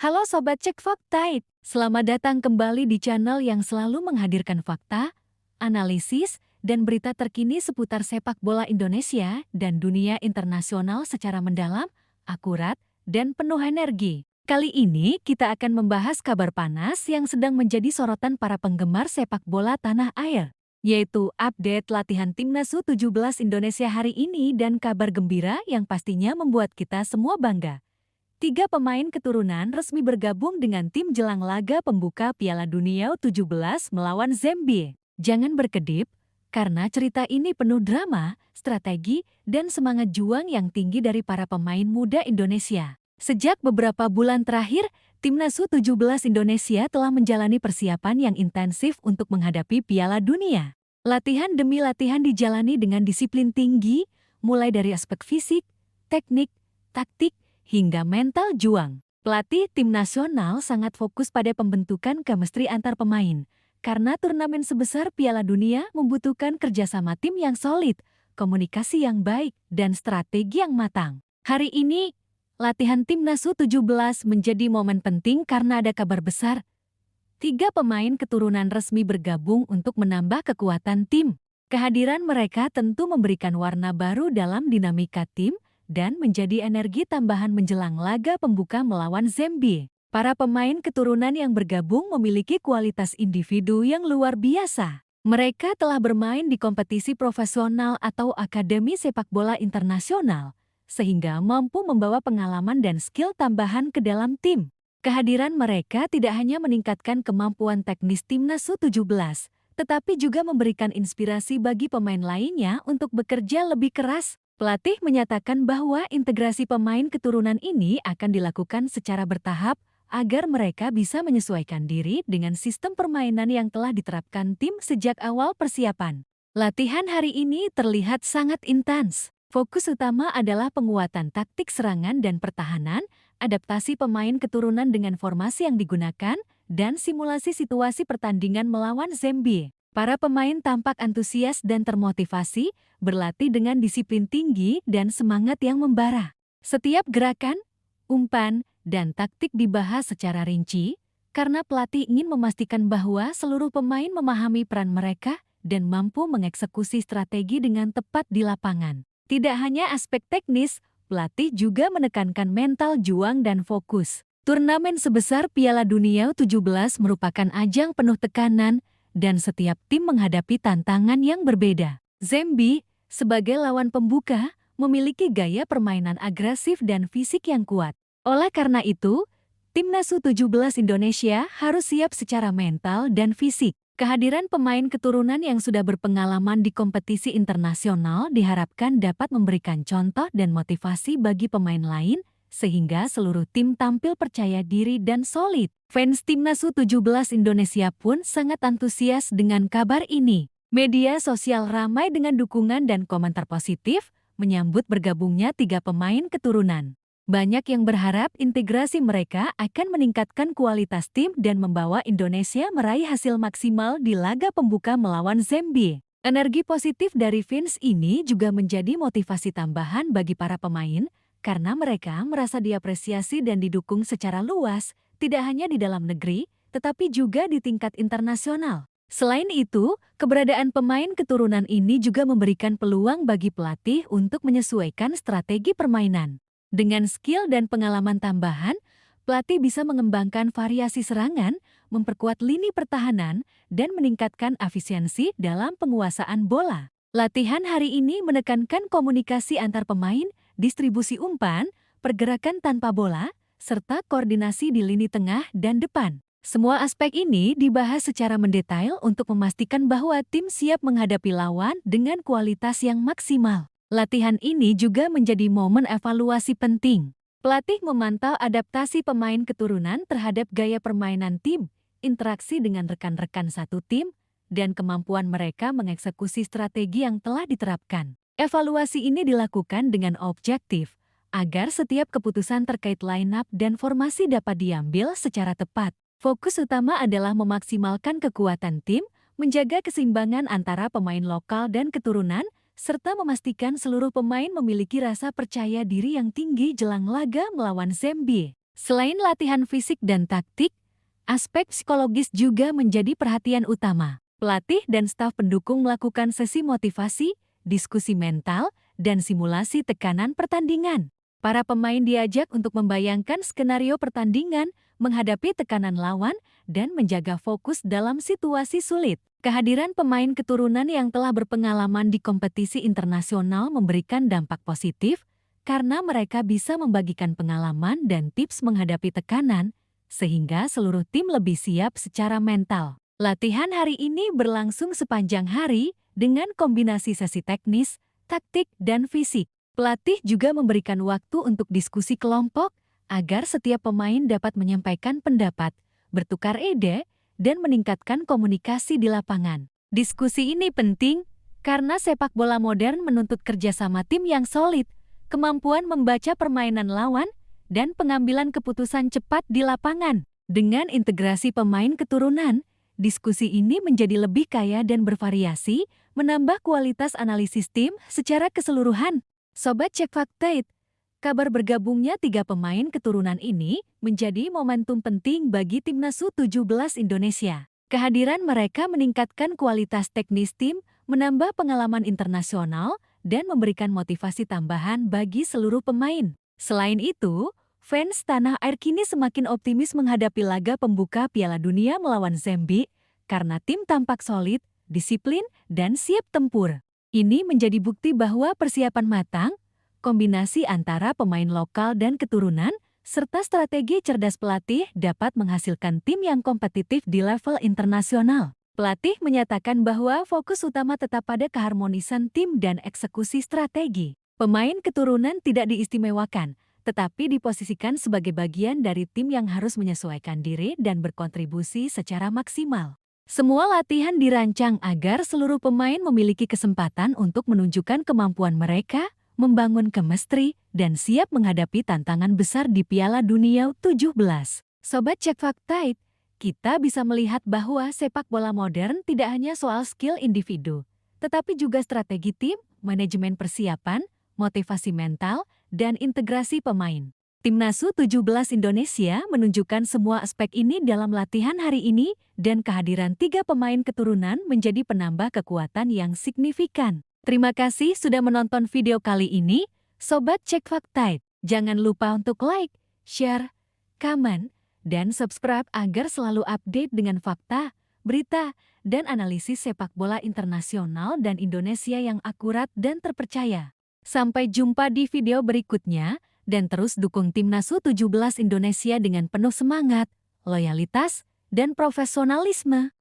Halo Sobat Cek Fakta, selamat datang kembali di channel yang selalu menghadirkan fakta, analisis, dan berita terkini seputar sepak bola Indonesia dan dunia internasional secara mendalam, akurat, dan penuh energi. Kali ini kita akan membahas kabar panas yang sedang menjadi sorotan para penggemar sepak bola tanah air, yaitu update latihan Timnas U17 Indonesia hari ini dan kabar gembira yang pastinya membuat kita semua bangga. 3 pemain keturunan resmi bergabung dengan tim jelang laga pembuka Piala Dunia U17 melawan Zambia. Jangan berkedip, karena cerita ini penuh drama, strategi, dan semangat juang yang tinggi dari para pemain muda Indonesia. Sejak beberapa bulan terakhir, Timnas U17 Indonesia telah menjalani persiapan yang intensif untuk menghadapi Piala Dunia. Latihan demi latihan dijalani dengan disiplin tinggi, mulai dari aspek fisik, teknik, taktik, hingga mental juang. Pelatih tim nasional sangat fokus pada pembentukan chemistry antar pemain, karena turnamen sebesar Piala Dunia membutuhkan kerjasama tim yang solid, komunikasi yang baik, dan strategi yang matang. Hari ini, latihan Timnas U17 menjadi momen penting karena ada kabar besar. 3 pemain keturunan resmi bergabung untuk menambah kekuatan tim. Kehadiran mereka tentu memberikan warna baru dalam dinamika tim, dan menjadi energi tambahan menjelang laga pembuka melawan Zambia. Para pemain keturunan yang bergabung memiliki kualitas individu yang luar biasa. Mereka telah bermain di kompetisi profesional atau akademi sepak bola internasional, sehingga mampu membawa pengalaman dan skill tambahan ke dalam tim. Kehadiran mereka tidak hanya meningkatkan kemampuan teknis Timnas U17, tetapi juga memberikan inspirasi bagi pemain lainnya untuk bekerja lebih keras. Pelatih menyatakan bahwa integrasi pemain keturunan ini akan dilakukan secara bertahap agar mereka bisa menyesuaikan diri dengan sistem permainan yang telah diterapkan tim sejak awal persiapan. Latihan hari ini terlihat sangat intens. Fokus utama adalah penguatan taktik serangan dan pertahanan, adaptasi pemain keturunan dengan formasi yang digunakan, dan simulasi situasi pertandingan melawan Zambia. Para pemain tampak antusias dan termotivasi, berlatih dengan disiplin tinggi dan semangat yang membara. Setiap gerakan, umpan, dan taktik dibahas secara rinci, karena pelatih ingin memastikan bahwa seluruh pemain memahami peran mereka dan mampu mengeksekusi strategi dengan tepat di lapangan. Tidak hanya aspek teknis, pelatih juga menekankan mental juang dan fokus. Turnamen sebesar Piala Dunia U17 merupakan ajang penuh tekanan, dan setiap tim menghadapi tantangan yang berbeda. Zambia, sebagai lawan pembuka, memiliki gaya permainan agresif dan fisik yang kuat. Oleh karena itu, Timnas U17 Indonesia harus siap secara mental dan fisik. Kehadiran pemain keturunan yang sudah berpengalaman di kompetisi internasional diharapkan dapat memberikan contoh dan motivasi bagi pemain lain, sehingga seluruh tim tampil percaya diri dan solid. Fans Timnas U17 Indonesia pun sangat antusias dengan kabar ini. Media sosial ramai dengan dukungan dan komentar positif menyambut bergabungnya 3 pemain keturunan. Banyak yang berharap integrasi mereka akan meningkatkan kualitas tim dan membawa Indonesia meraih hasil maksimal di laga pembuka melawan Zambia. Energi positif dari fans ini juga menjadi motivasi tambahan bagi para pemain, karena mereka merasa diapresiasi dan didukung secara luas, tidak hanya di dalam negeri, tetapi juga di tingkat internasional. Selain itu, keberadaan pemain keturunan ini juga memberikan peluang bagi pelatih untuk menyesuaikan strategi permainan. Dengan skill dan pengalaman tambahan, pelatih bisa mengembangkan variasi serangan, memperkuat lini pertahanan, dan meningkatkan efisiensi dalam penguasaan bola. Latihan hari ini menekankan komunikasi antar pemain, distribusi umpan, pergerakan tanpa bola, serta koordinasi di lini tengah dan depan. Semua aspek ini dibahas secara mendetail untuk memastikan bahwa tim siap menghadapi lawan dengan kualitas yang maksimal. Latihan ini juga menjadi momen evaluasi penting. Pelatih memantau adaptasi pemain keturunan terhadap gaya permainan tim, interaksi dengan rekan-rekan satu tim, dan kemampuan mereka mengeksekusi strategi yang telah diterapkan. Evaluasi ini dilakukan dengan objektif, agar setiap keputusan terkait line-up dan formasi dapat diambil secara tepat. Fokus utama adalah memaksimalkan kekuatan tim, menjaga keseimbangan antara pemain lokal dan keturunan, serta memastikan seluruh pemain memiliki rasa percaya diri yang tinggi jelang laga melawan Zambia. Selain latihan fisik dan taktik, aspek psikologis juga menjadi perhatian utama. Pelatih dan staf pendukung melakukan sesi motivasi, diskusi mental, dan simulasi tekanan pertandingan. Para pemain diajak untuk membayangkan skenario pertandingan, menghadapi tekanan lawan, dan menjaga fokus dalam situasi sulit. Kehadiran pemain keturunan yang telah berpengalaman di kompetisi internasional memberikan dampak positif karena mereka bisa membagikan pengalaman dan tips menghadapi tekanan, sehingga seluruh tim lebih siap secara mental. Latihan hari ini berlangsung sepanjang hari dengan kombinasi sesi teknis, taktik, dan fisik. Pelatih juga memberikan waktu untuk diskusi kelompok agar setiap pemain dapat menyampaikan pendapat, bertukar ide, dan meningkatkan komunikasi di lapangan. Diskusi ini penting karena sepak bola modern menuntut kerjasama tim yang solid, kemampuan membaca permainan lawan, dan pengambilan keputusan cepat di lapangan. Dengan integrasi pemain keturunan, diskusi ini menjadi lebih kaya dan bervariasi, menambah kualitas analisis tim secara keseluruhan. Sobat Cek Fakta, kabar bergabungnya 3 pemain keturunan ini menjadi momentum penting bagi Timnas U17 Indonesia. Kehadiran mereka meningkatkan kualitas teknis tim, menambah pengalaman internasional, dan memberikan motivasi tambahan bagi seluruh pemain. Selain itu, fans tanah air kini semakin optimis menghadapi laga pembuka Piala Dunia melawan Zambia karena tim tampak solid, disiplin, dan siap tempur. Ini menjadi bukti bahwa persiapan matang, kombinasi antara pemain lokal dan keturunan, serta strategi cerdas pelatih dapat menghasilkan tim yang kompetitif di level internasional. Pelatih menyatakan bahwa fokus utama tetap pada keharmonisan tim dan eksekusi strategi. Pemain keturunan tidak diistimewakan, tetapi diposisikan sebagai bagian dari tim yang harus menyesuaikan diri dan berkontribusi secara maksimal. Semua latihan dirancang agar seluruh pemain memiliki kesempatan untuk menunjukkan kemampuan mereka, membangun chemistry, dan siap menghadapi tantangan besar di Piala Dunia U17. Sobat Cek Fakta, kita bisa melihat bahwa sepak bola modern tidak hanya soal skill individu, tetapi juga strategi tim, manajemen persiapan, motivasi mental, dan integrasi pemain. Timnas U17 Indonesia menunjukkan semua aspek ini dalam latihan hari ini dan kehadiran 3 pemain keturunan menjadi penambah kekuatan yang signifikan. Terima kasih sudah menonton video kali ini, Sobat Cek Fakta. Jangan lupa untuk like, share, komen, dan subscribe agar selalu update dengan fakta, berita, dan analisis sepak bola internasional dan Indonesia yang akurat dan terpercaya. Sampai jumpa di video berikutnya. Dan terus dukung Timnas U17 Indonesia dengan penuh semangat, loyalitas, dan profesionalisme.